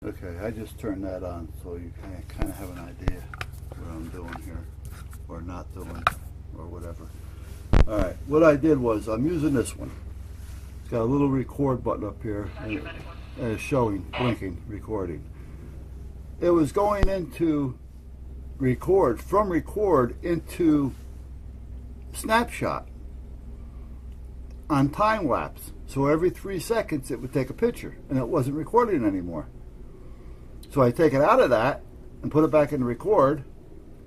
Okay, I just turned that on so you kind of have an idea what I'm doing here, or not doing, or whatever. Alright, what I did was, I'm using this one. It's got a little record button up here, and it's showing, blinking, recording. It was going into record, from record into snapshot on time lapse. So every 3 seconds it would take a picture, and it wasn't recording anymore. So I take it out of that and put it back in record,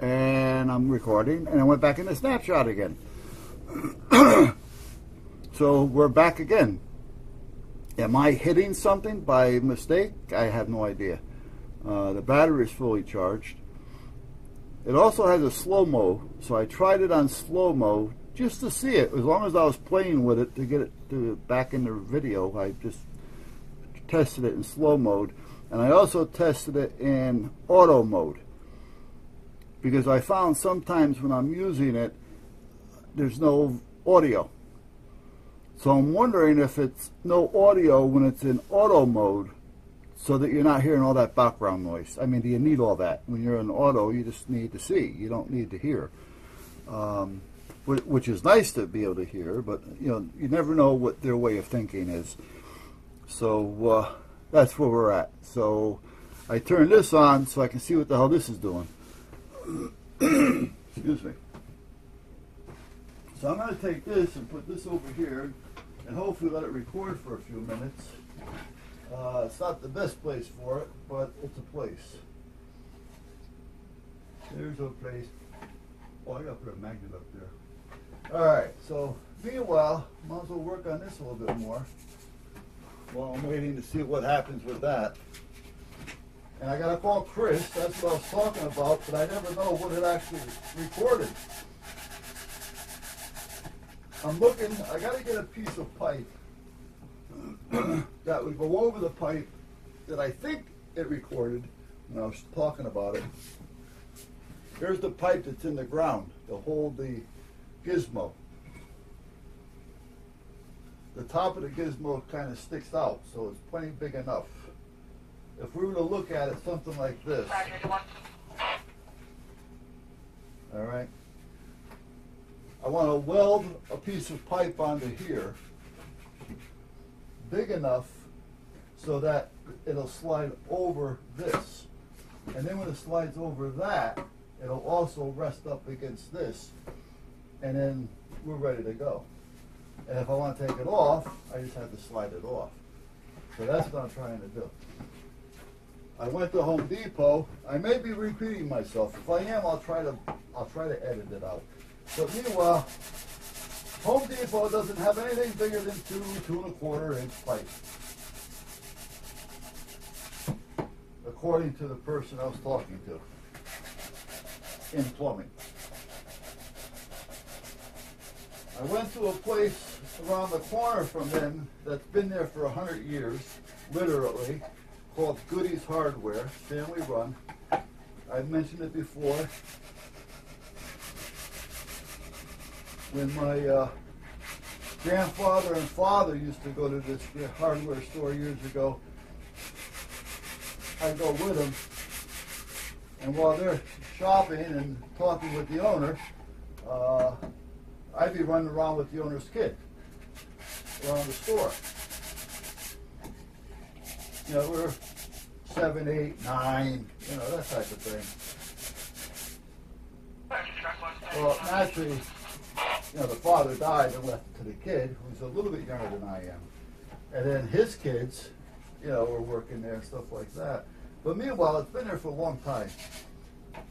and I'm recording, and I went back into snapshot again. So we're back again. Am I hitting something by mistake? I have no idea. The battery is fully charged. It also has a slow-mo, so I tried it on slow-mo just to see it. As long as I was playing with it to get it back in the video, I just tested it in slow mode. And I also tested it in auto mode, because I found sometimes when I'm using it, there's no audio. So I'm wondering if it's no audio when it's in auto mode, so that you're not hearing all that background noise. I mean, do you need all that? When you're in auto, you just need to see. You don't need to hear. Which is nice to be able to hear, but you never know what their way of thinking is. So that's where we're at. So I turn this on so I can see what the hell this is doing. Excuse me. So I'm going to take this and put this over here and hopefully let it record for a few minutes. It's not the best place for it, but it's a place. There's a place. Oh, I got to put a magnet up there. Alright, so meanwhile, might as well work on this a little bit more while I'm waiting to see what happens with that. And I gotta call Chris, that's what I was talking about, but I never know what it actually recorded. I'm looking, I gotta get a piece of pipe that would go over the pipe that I think it recorded when I was talking about it. Here's the pipe that's in the ground to hold the gizmo. The top of the gizmo kind of sticks out, so it's plenty big enough. If we were to look at it, something like this. Alright. I want to weld a piece of pipe onto here, big enough so that it'll slide over this. And then when it slides over that, it'll also rest up against this. And then we're ready to go. And if I want to take it off, I just have to slide it off. So that's what I'm trying to do. I went to Home Depot. I may be repeating myself. If I am, I'll try to edit it out. But meanwhile, Home Depot doesn't have anything bigger than 2.25 inch pipe, according to the person I was talking to in plumbing. I went to a place around the corner from them that's been there for 100 years, literally, called Goody's Hardware, family run. I've mentioned it before. When my grandfather and father used to go to this hardware store years ago, I'd go with them, and while they're shopping and talking with the owner, I'd be running around with the owner's kid around the store. We're 7, 8, 9, that type of thing. Well, naturally, the father died and left it to the kid, who's a little bit younger than I am. And then his kids, were working there and stuff like that. But meanwhile, it's been there for a long time.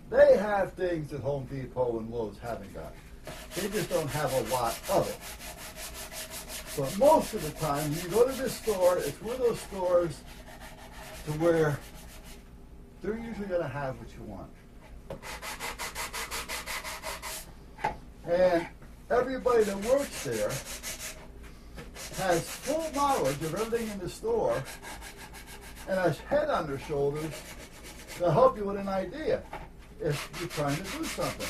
They have things that Home Depot and Lowe's haven't got. They just don't have a lot of it. But most of the time, when you go to this store, it's one of those stores to where they're usually going to have what you want. And everybody that works there has full knowledge of everything in the store and has head on their shoulders to help you with an idea if you're trying to do something.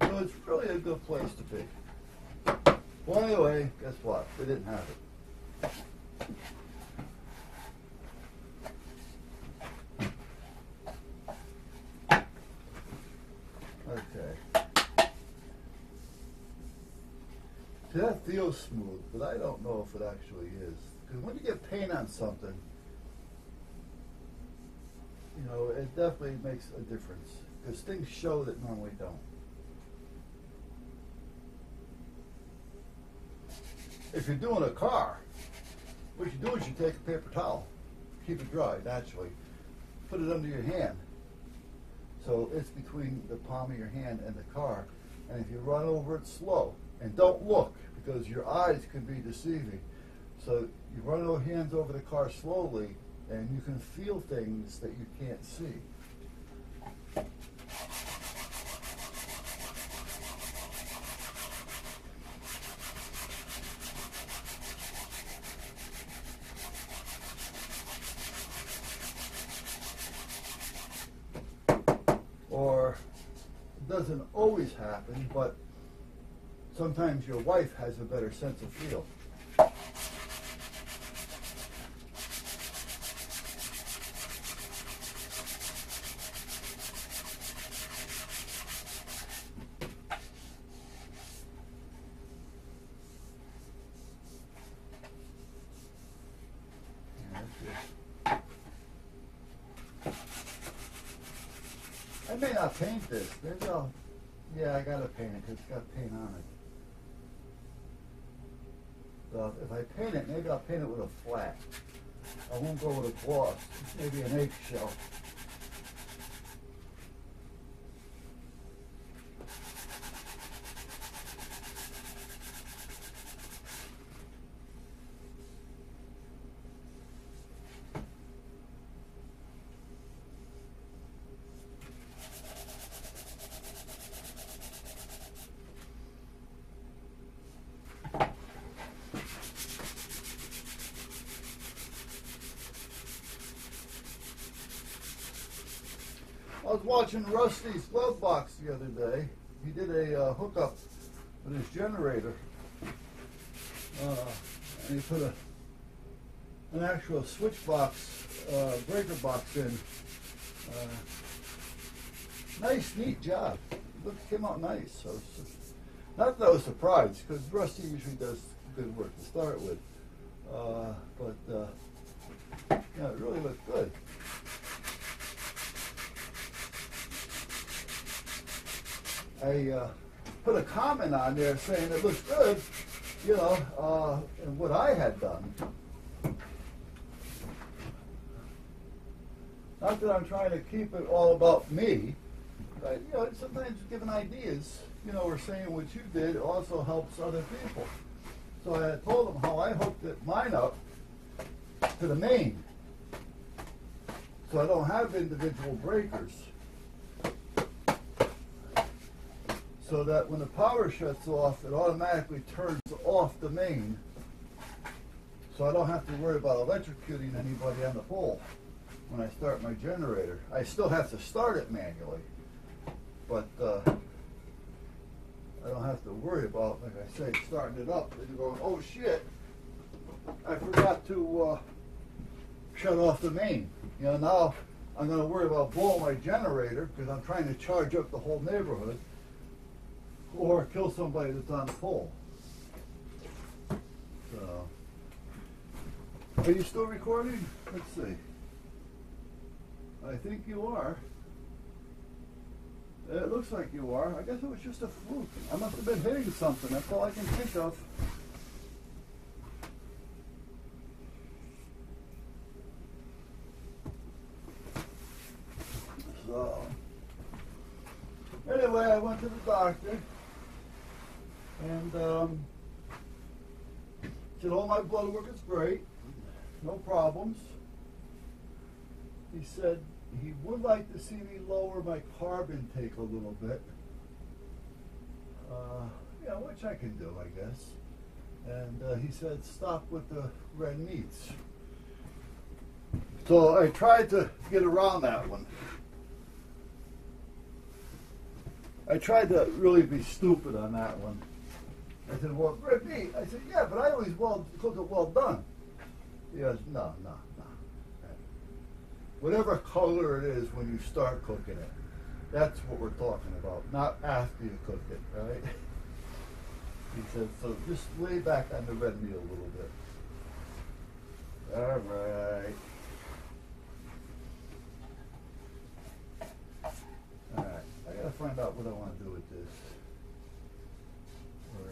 So it's really a good place to be. Well, anyway, guess what? They didn't have it. That feels smooth, but I don't know if it actually is. Because when you get paint on something, you know, it definitely makes a difference. Because things show that normally don't. If you're doing a car, what you do is you take a paper towel, keep it dry naturally, put it under your hand. So it's between the palm of your hand and the car. And if you run over it slow, and don't look, because your eyes can be deceiving. So you run your hands over the car slowly, and you can feel things that you can't see. Or it doesn't always happen, but sometimes your wife has a better sense of feel. I may not paint this. Maybe I'll, yeah, I gotta paint it because it's got paint on it. So if I paint it, maybe I'll paint it with a flat. I won't go with a gloss. Maybe an eggshell. I was watching Rusty's glove box the other day. He did a hookup with his generator, and he put an actual switch box, breaker box in. Nice, neat job. Came out nice. So, not that I was surprised, because Rusty usually does good work to start with. But yeah, it really looked good. I put a comment on there saying it looks good, you know, and what I had done. Not that I'm trying to keep it all about me, but, you know, sometimes giving ideas, you know, or saying what you did also helps other people. So I told them how I hooked mine up to the main, so I don't have individual breakers. So that when the power shuts off, it automatically turns off the main. So I don't have to worry about electrocuting anybody on the pole when I start my generator. I still have to start it manually, but I don't have to worry about, like I say, starting it up and going, oh shit, I forgot to shut off the main. You know, now I'm going to worry about blowing my generator because I'm trying to charge up the whole neighborhood, or kill somebody that's on the pole. So, are you still recording? Let's see. I think you are. It looks like you are. I guess it was just a fluke. I must have been hitting something. That's all I can think of. So, anyway, I went to the doctor. And said all my blood work is great, no problems. He said he would like to see me lower my carb intake a little bit, you know, which I can do, I guess. And he said stop with the red meats. So I tried to get around that one. I tried to really be stupid on that one. I said, well, red meat. I said, yeah, but I always cook it well done. He goes, no. Whatever color it is when you start cooking it, that's what we're talking about, not after you cook it, right? He said, so just lay back on the red meat a little bit. All right. All right. I gotta find out what I want to do with this. Or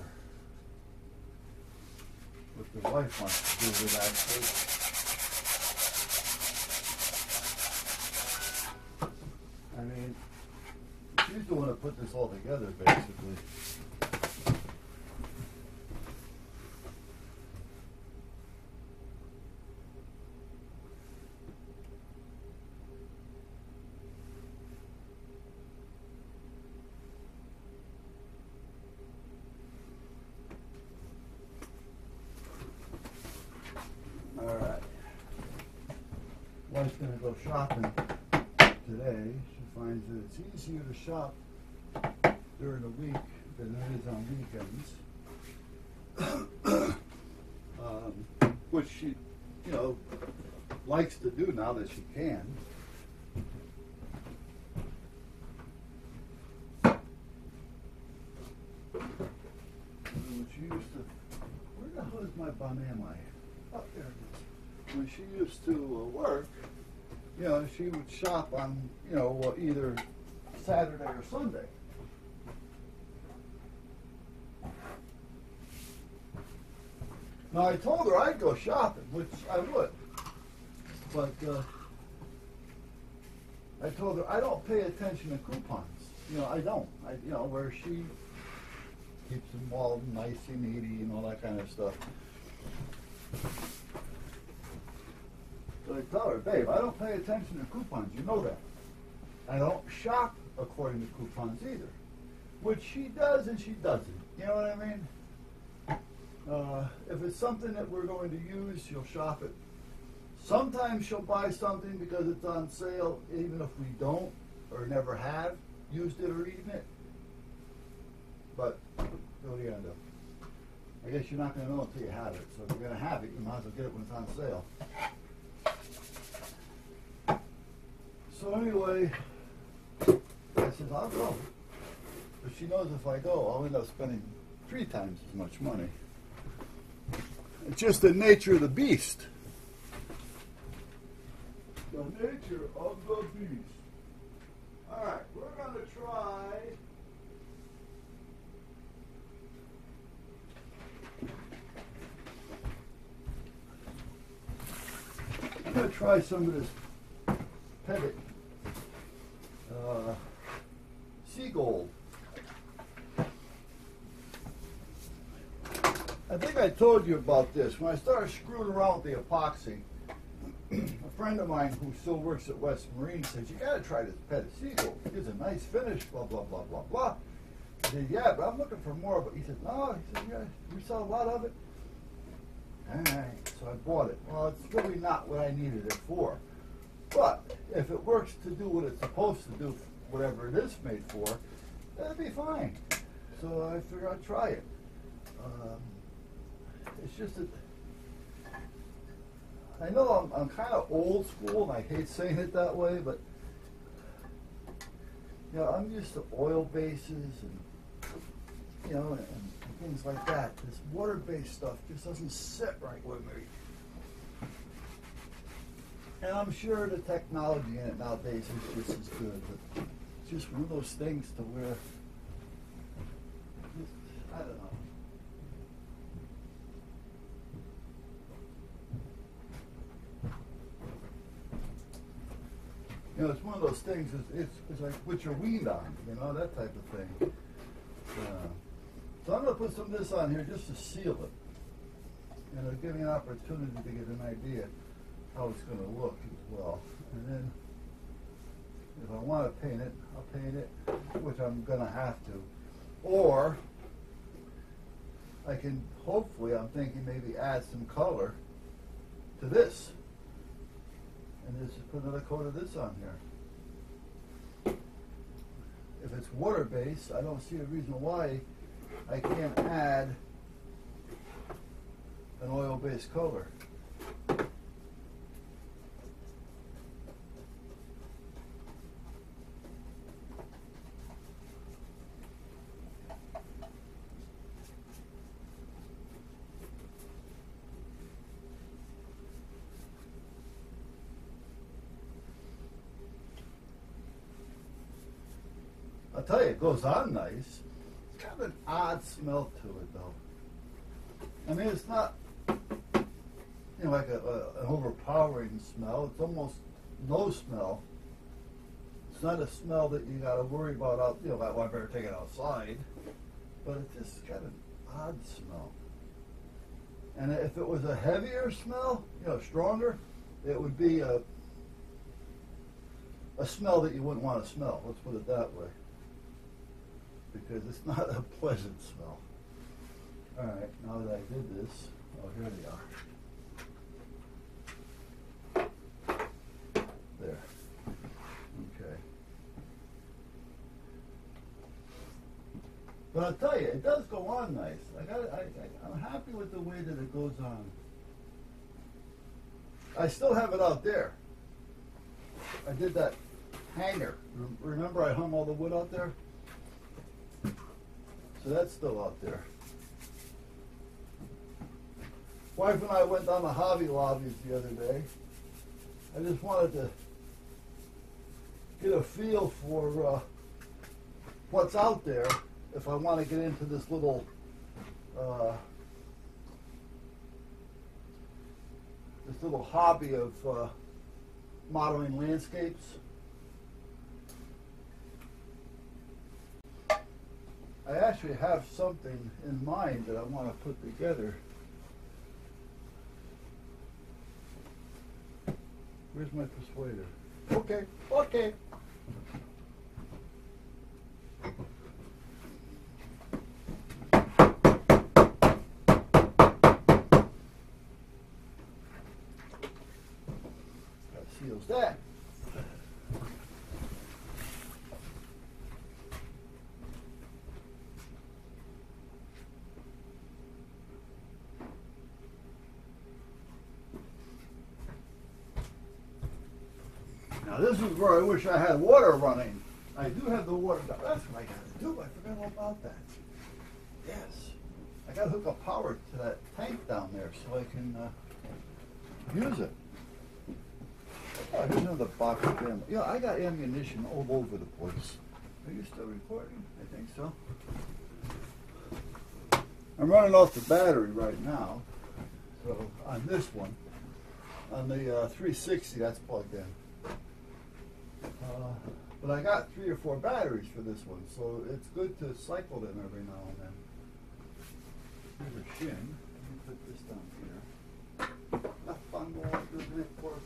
what the wife wants to do with it, actually. I mean, she's the one that put this all together, basically. Alright. Wife's gonna go shopping today. She finds that it's easier to shop during the week than it is on weekends. Which she, likes to do now that she can. When she used to, where the hell is my banana? Oh, there it is. When she used to work, she would shop on, either Saturday or Sunday. Now, I told her I'd go shopping, which I would. But I told her I don't pay attention to coupons. I don't. Where she keeps them all nice and needy and all that kind of stuff. So I tell her, babe, I don't pay attention to coupons. You know that. I don't shop according to coupons either. Which she does and she doesn't. You know what I mean? If it's something that we're going to use, she'll shop it. Sometimes she'll buy something because it's on sale, even if we don't or never have used it or eaten it. But what are you going to do? I guess you're not going to know until you have it. So if you're going to have it, you might as well get it when it's on sale. So anyway, I said, I'll go. But she knows if I go, I'll end up spending 3 times as much money. It's just the nature of the beast. The nature of the beast. All right, we're going to try. I'm going to try some of this Pettit Seagold. I think I told you about this. When I started screwing around with the epoxy, a friend of mine who still works at West Marine says, you got to try this Pettit Seagold. It's a nice finish, blah, blah, blah, blah, blah. I said, yeah, but I'm looking for more. But he said, no. He said, yeah, we sell a lot of it. All right, so I bought it. Well, it's really not what I needed it for. But if it works to do what it's supposed to do, whatever it is made for, that'd be fine. So I figured I'd try it. It's just that I know I'm kind of old school, and I hate saying it that way, but I'm used to oil bases and and things like that. This water-based stuff just doesn't sit right with me. And I'm sure the technology in it nowadays is just as good, but it's just one of those things to where, I don't know. It's one of those things, it's like what you're weaned on, that type of thing. So I'm going to put some of this on here just to seal it. It'll give me an opportunity to get an idea how it's going to look as well. And then if I want to paint it, I'll paint it, which I'm going to have to. Or I can, hopefully, I'm thinking maybe add some color to this. And just put another coat of this on here. If it's water-based, I don't see a reason why I can't add an oil-based color. tell you, it goes on nice. It's kind of an odd smell to it, though. I mean, it's not, like an overpowering smell. It's almost no smell. It's not a smell that you got to worry about out. Well, I better take it outside. But it's just got an odd smell. And if it was a heavier smell, stronger, it would be a smell that you wouldn't want to smell. Let's put it that way. Because it's not a pleasant smell. All right, now that I did this, here they are. There. Okay. But I'll tell you, it does go on nice. I'm happy with the way that it goes on. I still have it out there. I did that hanger. Remember I hung all the wood out there? So that's still out there. Wife and I went down to Hobby Lobby the other day. I just wanted to get a feel for what's out there if I want to get into this little hobby of modeling landscapes. I actually have something in mind that I want to put together. Where's my persuader? Okay. That seals that. Now this is where I wish I had water running. I do have the water down. That's what I got to do. I forgot all about that. Yes. I got to hook up power to that tank down there so I can use it. Oh, here's another box of ammo. I got ammunition all over the place. Are you still recording? I think so. I'm running off the battery right now. So on this one, on the 360, that's plugged in. But I got 3 or 4 batteries for this one, so it's good to cycle them every now and then. Here's a shin. Let me put this down here. Left on wall, doesn't it work?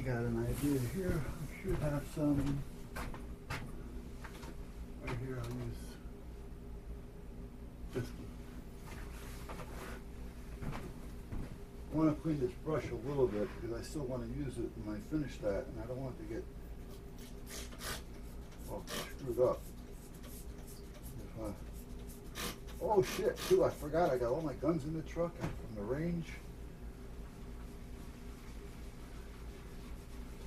Got an idea here. I should have some right here. I'll use this one. I want to clean this brush a little bit because I still want to use it when I finish that, and I don't want it to get all screwed up. Oh shit, too, I forgot I got all my guns in the truck from the range.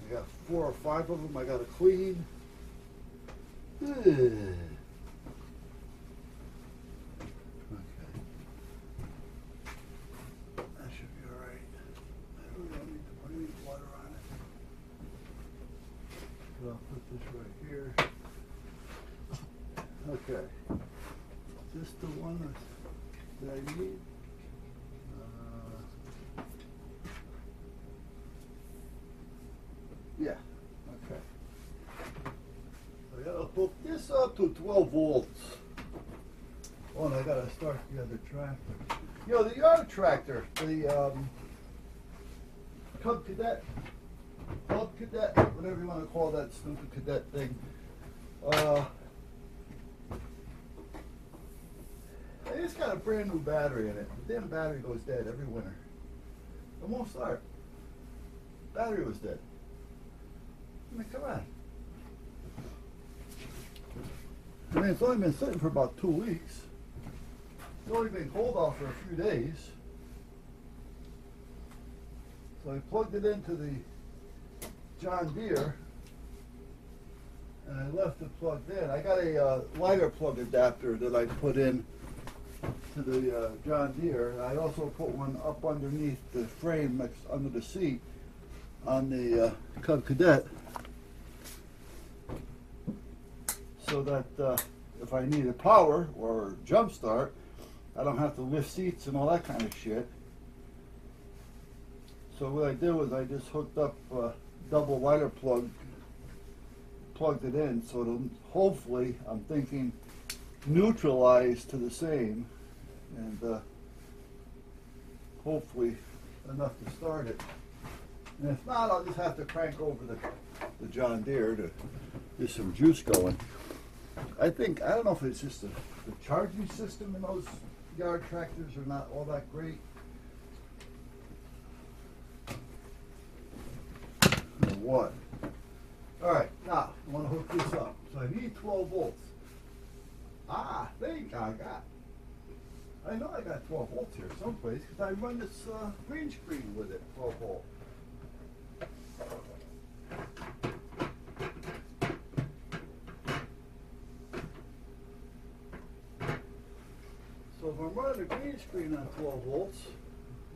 I got 4 or 5 of them I got to clean. Okay. That should be alright. I really don't need to put any water on it. So I'll put this right here. Okay. Is this the one that I need? Yeah, okay. I gotta hook this up to 12 volts. Oh, and I gotta start the other tractor. The other tractor, the Club Cadet, whatever you want to call that stupid cadet thing. It's got a brand new battery in it. The damn battery goes dead every winter. It won't start. Battery was dead. I mean, come on. I mean, it's only been sitting for about 2 weeks. only been cold out for a few days. So I plugged it into the John Deere and I left it plugged in. I got a lighter plug adapter that I put in to the John Deere. I also put one up underneath the frame next under the seat on the Cub Cadet, so that if I needed power or jump start, I don't have to lift seats and all that kind of shit. So what I did was I just hooked up a double lighter plug, plugged it in, so it'll hopefully, I'm thinking, neutralize to the same, and hopefully enough to start it. And if not, I'll just have to crank over the John Deere to get some juice going. I don't know if it's just the charging system in those yard tractors are not all that great. Or what? Alright, now I want to hook this up. So I need 12 volts. I think I know I got 12 volts here someplace because I run this green screen with it, 12 volt. So if I'm running a green screen on 12 volts,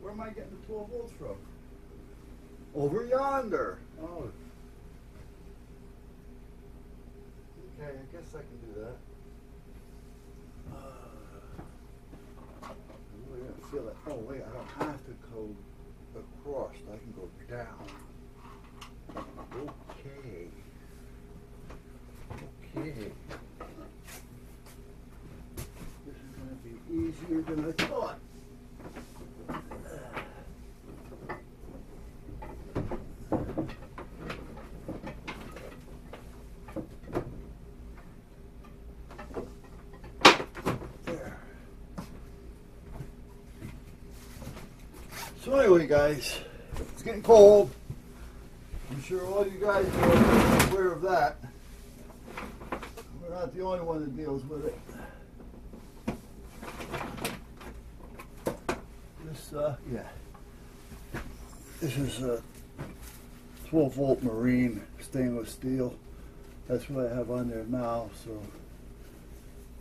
where am I getting the 12 volts from? Over yonder. Oh. Okay, I guess I can do that. I really don't feel it. Oh wait, I don't have to go across. I can go down. Okay. Okay. This is going to be easier than I thought. So anyway, guys, it's getting cold. I'm sure all you guys are aware of that. We're not the only one that deals with it. This is a 12 volt marine stainless steel. That's what I have on there now. So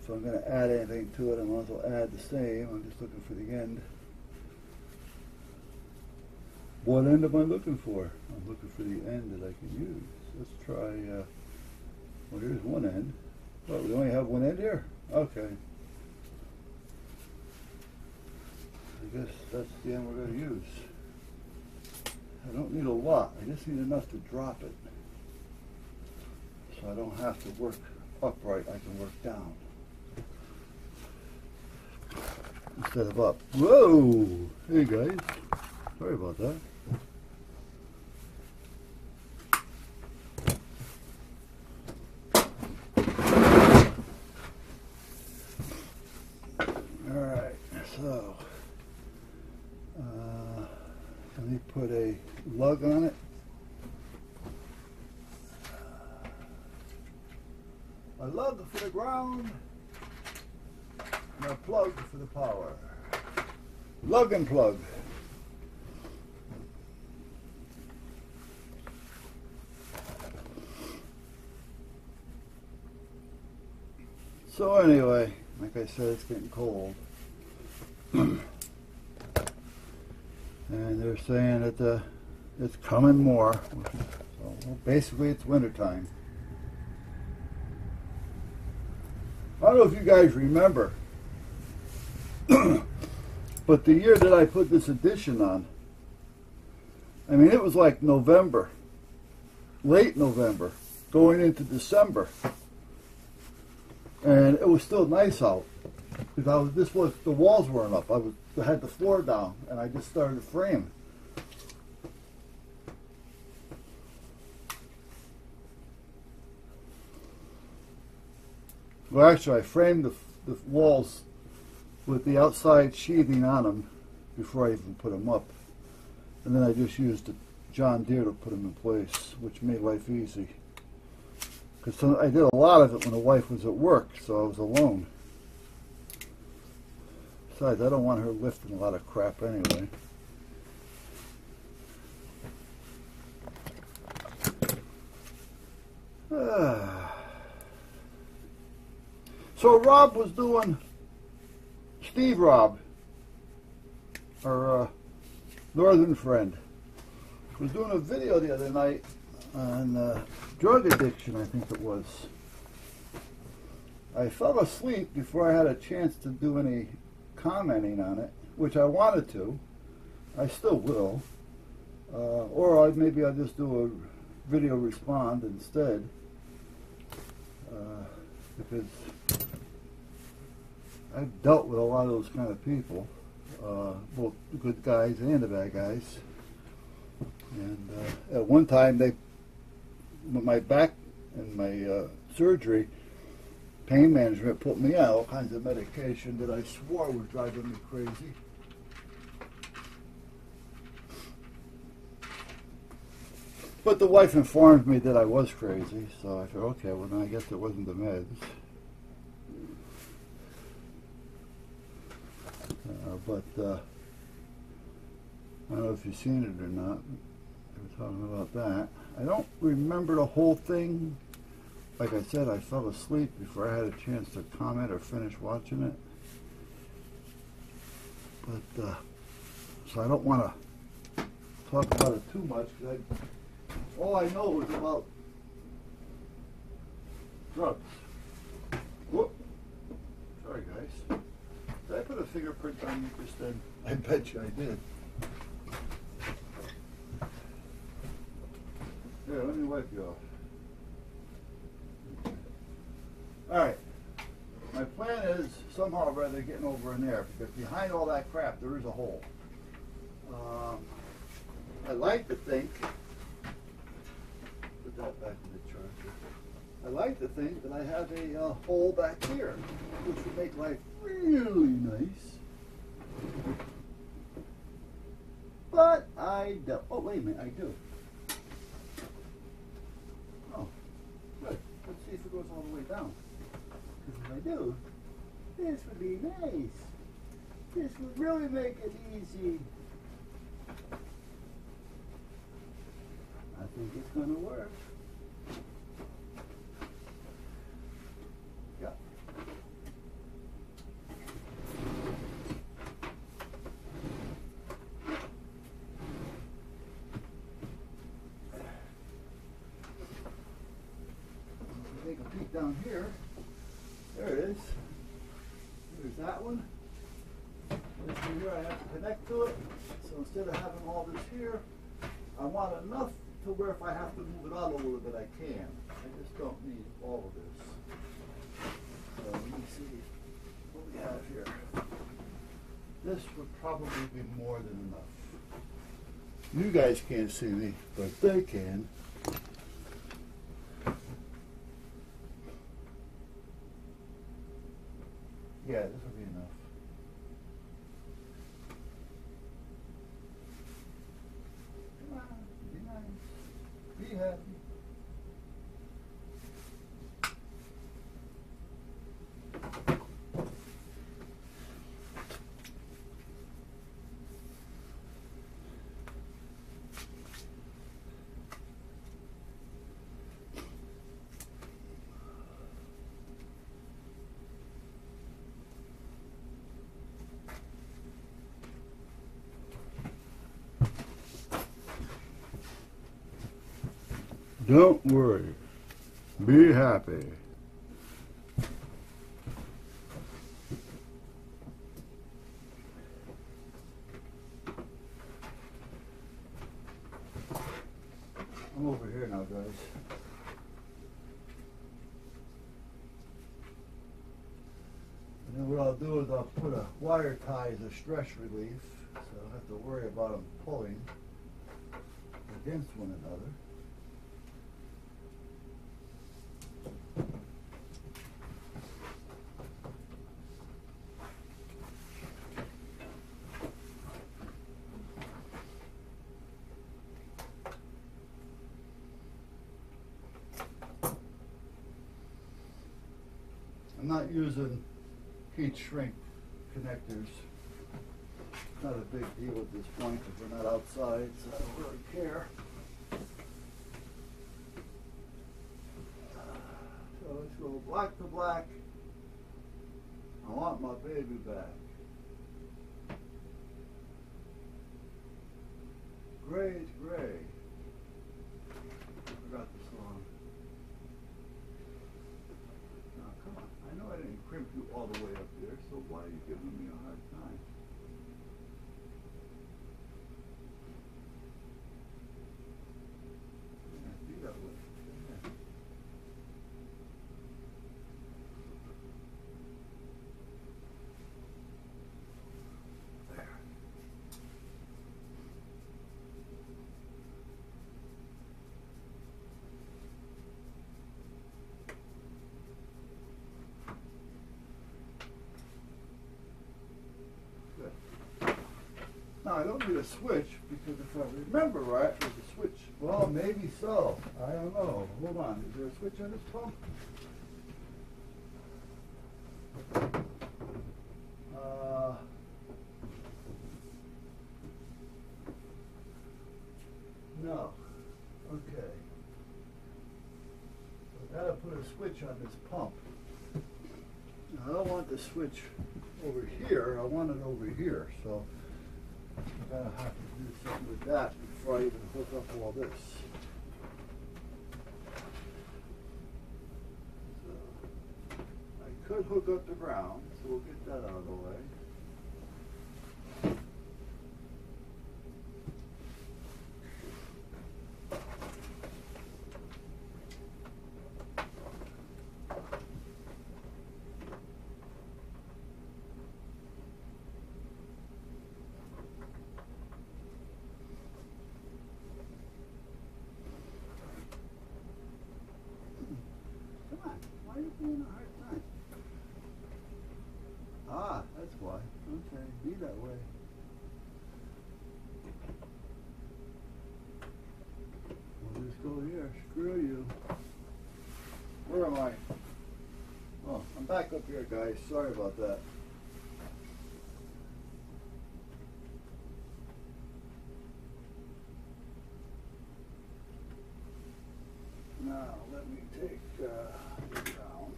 if I'm going to add anything to it, I might as well add the same. I'm just looking for the end. What end am I looking for? I'm looking for the end that I can use. Let's try, well, here's one end. Oh, we only have one end here? Okay. I guess that's the end we're going to use. I don't need a lot. I just need enough to drop it. So I don't have to work upright. I can work down. Instead of up. Whoa! Hey guys. Sorry about that. Alright, so let me put a lug on it. A lug for the ground and a plug for the power. Lug and plug. So anyway, like I said, it's getting cold. And they're saying that it's coming more. So well, basically it's wintertime. I don't know if you guys remember, but the year that I put this edition on, I mean, it was like November, late November, going into December. And it was still nice out because the walls weren't up. I had the floor down, and I just started to frame. Well, actually, I framed the walls with the outside sheathing on them before I even put them up, and then I just used the John Deere to put them in place, which made life easy. Because I did a lot of it when the wife was at work, so I was alone. Besides, I don't want her lifting a lot of crap anyway. So Rob was doing, Steve Rob, our northern friend, was doing a video the other night on drug addiction, I think it was. I fell asleep before I had a chance to do any commenting on it, which I wanted to. I still will. Or maybe I'll just do a video respond instead. Because I've dealt with a lot of those kind of people, both the good guys and the bad guys. And at one time, with my back and my surgery, pain management put me on all kinds of medication that I swore was driving me crazy. But the wife informed me that I was crazy, so I said, okay, well then I guess it wasn't the meds. But I don't know if you've seen it or not. We're talking about that. I don't remember the whole thing. Like I said, I fell asleep before I had a chance to comment or finish watching it. But so I don't want to talk about it too much, because all I know is about drugs. Whoop. Sorry, guys. Did I put a fingerprint on you just then? I bet you I did. Here, let me wipe you off. Alright. My plan is somehow or other getting over in there, because behind all that crap there is a hole. I like to think, put that back in the charger. I like to think that I have a hole back here, which would make life really nice. But I don't. Oh, wait a minute, I do. Oh, good. Let's see if it goes all the way down. Because if I do, this would be nice. This would really make it easy. I think it's going to work. Yeah. Take a peek down here. There it is. There's that one. This one here I have to connect to it. So instead of having all this here, I want enough to where if I have to move it out a little bit, I can. I just don't need all of this. So let me see what we have here. This would probably be more than enough. You guys can't see me, but they can. Yeah, this will be enough. Come on, be nice. Be happy. Don't worry. Be happy. I'm over here now, guys. And then what I'll do is I'll put a wire tie as a stress relief, so I don't have to worry about them pulling against one another. I'm not using heat shrink connectors. It's not a big deal at this point because we're not outside, so I don't really care. So let's go black to black. I want my baby back. Gray is gray. I forgot the song. Now come on. I know I didn't crimp you all the way up there, so why are you giving me a hard time? Yeah, be that way. Yeah. There. Now I don't need a switch because if I remember right, there's a switch. Well, maybe so. I don't know. Hold on. Is there a switch on this pump? No. Okay. I gotta put a switch on this pump. Now, I don't want the switch over here. I want it over here. So I'm gonna have to do something with that before I even hook up all this. So I could hook up the ground, so we'll get that out of the way. Why are you giving a hard time? Ah, that's why. Okay, be that way. We'll just go here. Screw you. Where am I? Oh, I'm back up here, guys. Sorry about that. Now, let me take the ground.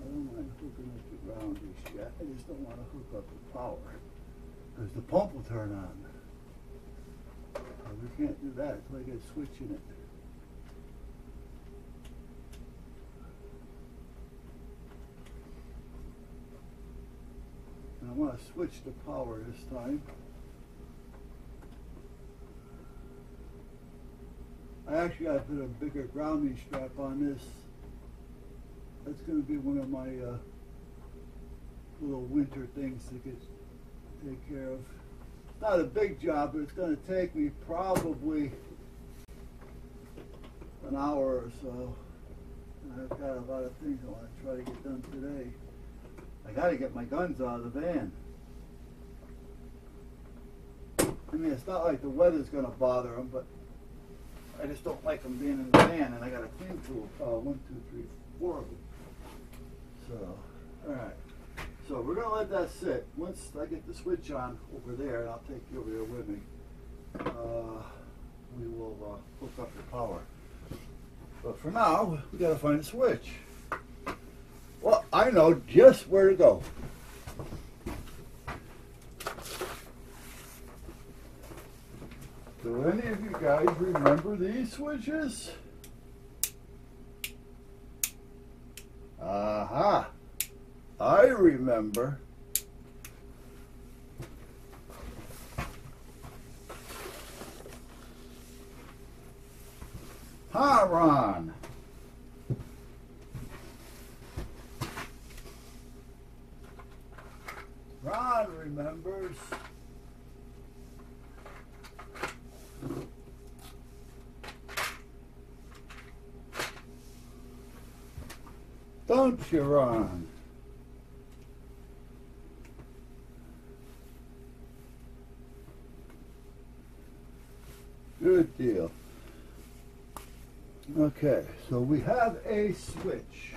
I don't mind hooking up the ground just yet. I just don't want to hook up the power because the pump will turn on. We can't do that until I get a switch in it. And I want to switch the power this time. I actually got to put a bigger grounding strap on this. That's going to be one of my little winter things to take care of. It's not a big job, but it's going to take me probably an hour or so. And I've got a lot of things I want to try to get done today. I got to get my guns out of the van. I mean, it's not like the weather's going to bother them, but I just don't like them being in the van, and I got a clean tool. 1, 2, 3, 4 of them. So, all right. So we're gonna let that sit. Once I get the switch on over there, and I'll take you over there with me, we will hook up the power. But for now, we gotta find a switch. Well, I know just where to go. Do any of you guys remember these switches? Aha! I remember. Ha, Ron! Ron remembers. Don't you, Ron? Good deal. Okay, so we have a switch.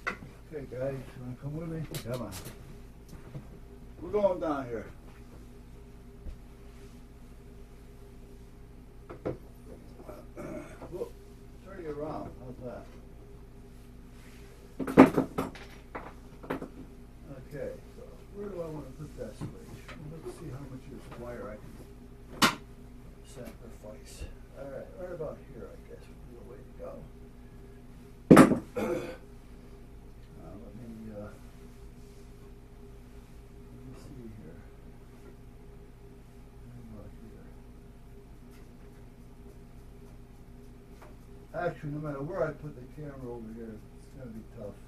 Okay, Okay, guys, you want to come with me? Come on. We're going down here. Look, turn you around. How's that? Okay, so where do I want to put that switch? Let's see how much of this wire I can sacrifice. All right, right about here, I guess, would be the way to go. Let me see here. Right about here. Actually, no matter where I put the camera over here, it's going to be tough.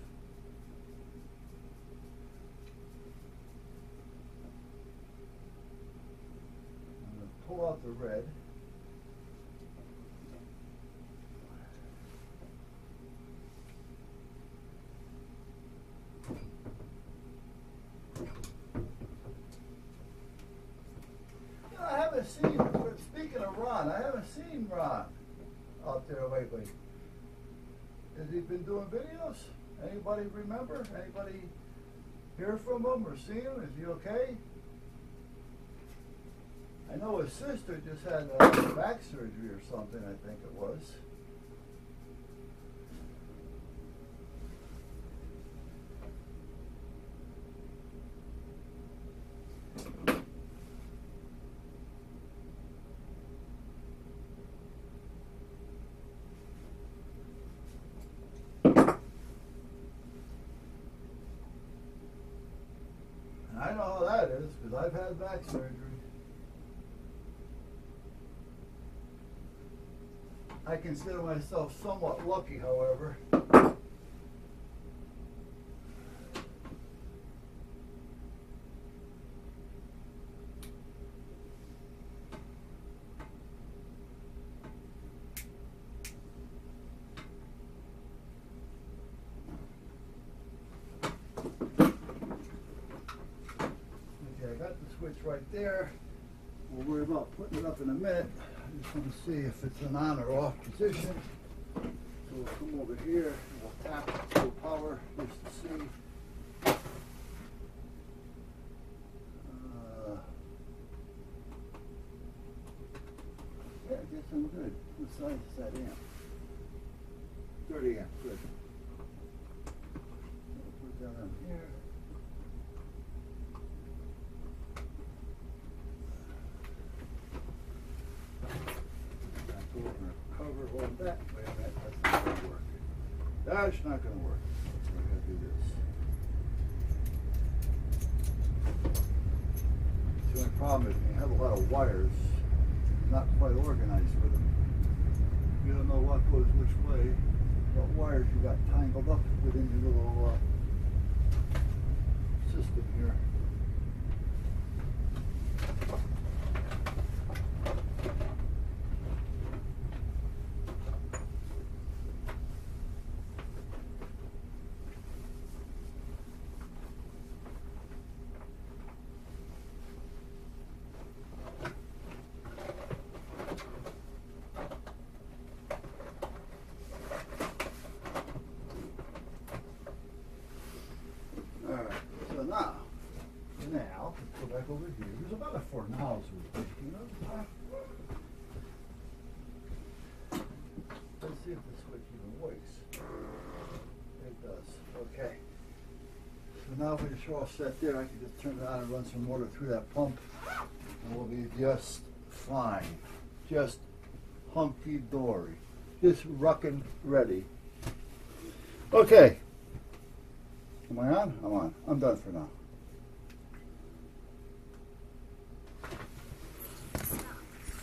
I'm going to pull out the red. Speaking of Ron, I haven't seen Ron out there lately. Has he been doing videos? Anybody remember? Anybody hear from him or see him? Is he okay? I know his sister just had back surgery or something, I think it was. I know how that is because I've had back surgery. I consider myself somewhat lucky, however. Switch right there. We'll worry about putting it up in a minute. I just want to see if it's an on or off position. So we'll come over here and we'll tap full power just to see. Yeah, I guess I'm good. What size is that amp? 30 amp, good. We'll put that on here. Cover on that. Wait a minute, that's not going to work. That's not going to work. We're going to do this. The only problem is when you have a lot of wires, you're not quite organized with them. You don't know what goes which way. What wires you got tangled up within your little system here. Now, let's go back over here. There's about a 4 nozzles, you know. Let's see if the switch even works. It does. Okay. So now if it's all set there, I can just turn it on and run some water through that pump, and we'll be just fine. Just hunky-dory. Just rockin' ready. Okay. Am I on? I'm on. I'm done for now.